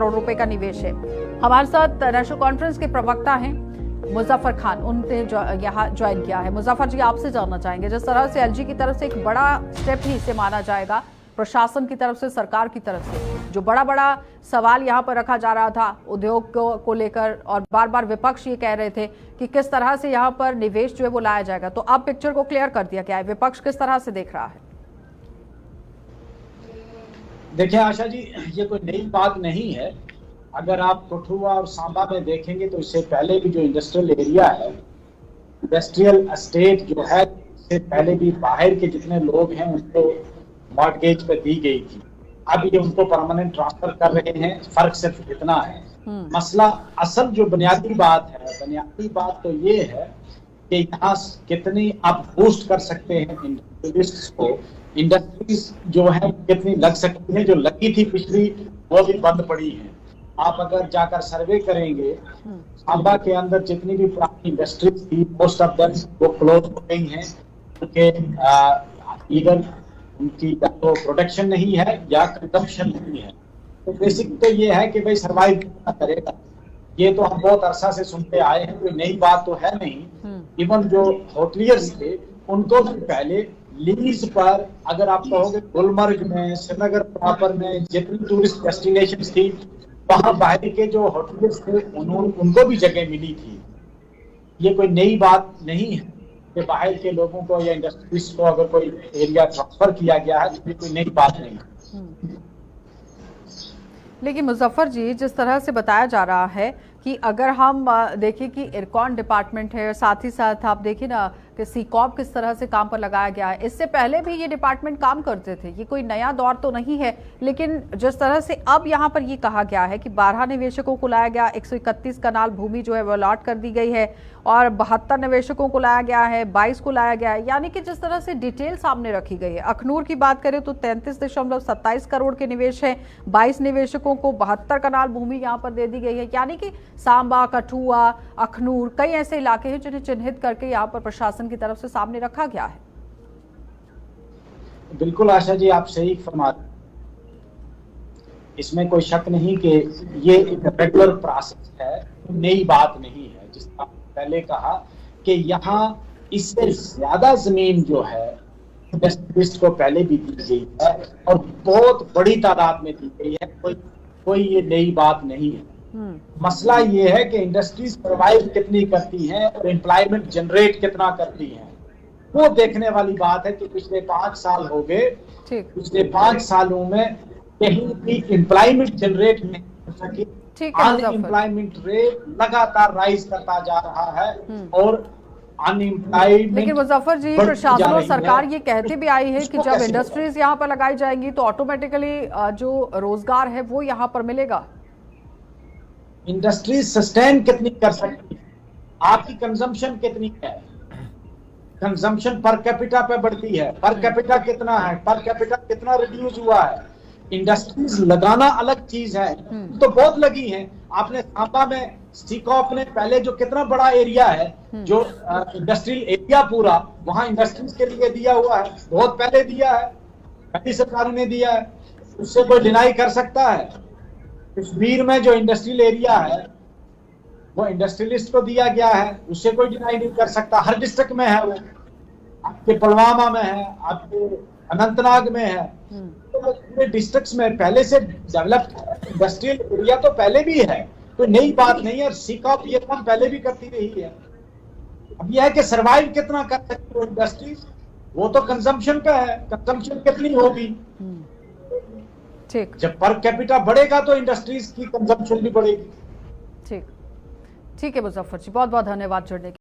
करोड़ रुपए का निवेश है। हमारे साथ नेशनल कॉन्फ्रेंस के प्रवक्ता हैं मुजफ्फर खान, उनने यहाँ ज्वाइन किया है। मुजफ्फर जी, आपसे जानना चाहेंगे, जिस तरह से एलजी की तरफ से एक बड़ा स्टेप ही इसे माना जाएगा, प्रशासन की तरफ से, सरकार की तरफ से जो बड़ा सवाल यहाँ पर रखा जा रहा था उद्योग को लेकर, और बार बार विपक्ष ये कह रहे थे कि किस तरह से यहाँ पर निवेश जो है वो लाया जाएगा, तो अब पिक्चर को क्लियर कर दिया गया है। विपक्ष किस तरह से देख रहा है? देखिए आशा जी, ये कोई नई बात नहीं है। अगर आप कठुआ और सांबा में देखेंगे तो इससे पहले भी जो इंडस्ट्रियल एरिया है, इंडस्ट्रियल एस्टेट जो है, इससे पहले भी बाहर के जितने लोग हैं उनको मॉर्गेज पे दी गई थी। अब ये उनको परमानेंट ट्रांसफर कर रहे हैं। फर्क सिर्फ इतना है। मसला, असल जो बुनियादी बात तो ये है कि यहाँ कितनी आप बूस्ट कर सकते हैं इंडस्ट्रियलिस्ट्स को। इंडस्ट्रीज जो है कितनी लग सकती है, जो लगी थी पिछली वो भी बंद पड़ी है। आप अगर जाकर सर्वे करेंगे, सांबा के अंदर जितनी भी पुरानी इंडस्ट्रीज थी, मोस्ट ऑफ देम वो क्लोज हो गई हैं, क्योंकि इधर उनकी या तो प्रोडक्शन नहीं है या कंजम्पशन नहीं है। तो बेसिक तो ये है कि भाई सर्वाइव कितना करेगा। ये तो हम बहुत अरसा से सुनते आए हैं, कोई नई बात तो है नहीं। इवन जो होटलियर्स थे उनको भी पहले लीज पर, अगर आप कहोगे गुलमर्ग में, श्रीनगर प्रॉपर में जितनी टूरिस्ट डेस्टिनेशन थी, वहां बाहर के जो होटलियर्स थे उनको भी जगह मिली थी। ये कोई नई बात नहीं है कि बाहर के लोगों को या इंडस्ट्रीज को अगर कोई एरिया ट्रांसफर किया गया है तो ये कोई नई बात नहीं है। लेकिन मुजफ्फर जी, जिस तरह से बताया जा रहा है कि अगर हम देखें कि इरकॉन डिपार्टमेंट है, साथ ही साथ आप देखिए ना कि सीकॉप किस तरह से काम पर लगाया गया है। इससे पहले भी ये डिपार्टमेंट काम करते थे, ये कोई नया दौर तो नहीं है। लेकिन जिस तरह से अब यहाँ पर ये कहा गया है कि 12 निवेशकों को लाया गया, 131 कनाल भूमि जो है वो अलॉट कर दी गई है, और 72 निवेशकों को लाया गया है, 22 को लाया गया है, यानी कि जिस तरह से डिटेल सामने रखी गई है। अखनूर की बात करें तो 33.27 करोड़ के निवेश है, 22 निवेशकों को 72 कनाल भूमि यहाँ पर दे दी गई है। यानी कि सांबा, कठुआ, अखनूर, कई ऐसे इलाके हैं जिन्हें चिन्हित करके यहाँ पर प्रशासन की तरफ से सामने रखा गया है। बिल्कुल आशा जी, आप सही फरमा, इसमें कोई शक नहीं कि ये एक रेगुलर प्रोसेस है, नई बात नहीं है। जिसका पहले कहा कि यहाँ इससे ज्यादा जमीन जो है इंडस्ट्रियलिस्ट को पहले भी दी गई है और बहुत बड़ी तादाद में दी गई है। कोई ये नई बात नहीं है। मसला ये है कि इंडस्ट्रीज सर्वाइव कितनी करती हैं और एम्प्लॉयमेंट जनरेट कितना करती हैं, वो देखने वाली बात है। कि पिछले 5 साल हो गए, पिछले 5 सालों में कहीं भी एम्प्लॉयमेंट जनरेट नहीं हो सकी। अनएम्प्लॉयमेंट रेट लगातार राइज करता जा रहा है और अनएम्प्लॉयमेंट। लेकिन मुजफ्फर जी, प्रशासन और सरकार ये कहती भी आई है कि जब इंडस्ट्रीज यहाँ पर लगाई जाएंगी तो ऑटोमेटिकली जो रोजगार है वो यहाँ पर मिलेगा। इंडस्ट्रीज सस्टेन कितनी कर सकती है, आपकी कंजम्पशन कितनी है, कंजम्पशन पर कैपिटा पे बढ़ती है, पर कैपिटा कितना है, पर कैपिटा कितना रिड्यूस हुआ है। इंडस्ट्रीज लगाना अलग चीज है, तो बहुत लगी हैं। आपने सांबा में सीकॉप ने पहले जो कितना बड़ा एरिया है, जो इंडस्ट्रियल एरिया पूरा, वहां इंडस्ट्रीज के लिए दिया हुआ है, बहुत पहले दिया है, पहली सरकार ने दिया है, उससे कोई डिनाई कर सकता है? कश्मीर में जो इंडस्ट्रियल एरिया है वो इंडस्ट्रियलिस्ट को दिया गया है, उससे कोई डिनाई नहीं कर सकता। हर डिस्ट्रिक्ट में है, वो आपके पुलवामा में है, आपके अनंतनाग में है, तो पूरे डिस्ट्रिक्ट्स में पहले से डेवलप्ड इंडस्ट्रियल एरिया तो पहले भी है, कोई नई बात नहीं है। और सीकॉप ये काम पहले भी करती रही है। अब यह है कि सर्वाइव कितना कर सकती है इंडस्ट्रीज, वो तो कंजम्पशन पे है, कंजम्पशन कितनी होगी। ठीक, जब पर कैपिटा बढ़ेगा तो इंडस्ट्रीज की कंजम्पशन भी बढ़ेगी। ठीक है मुजफ्फर जी, बहुत बहुत धन्यवाद जुड़ने के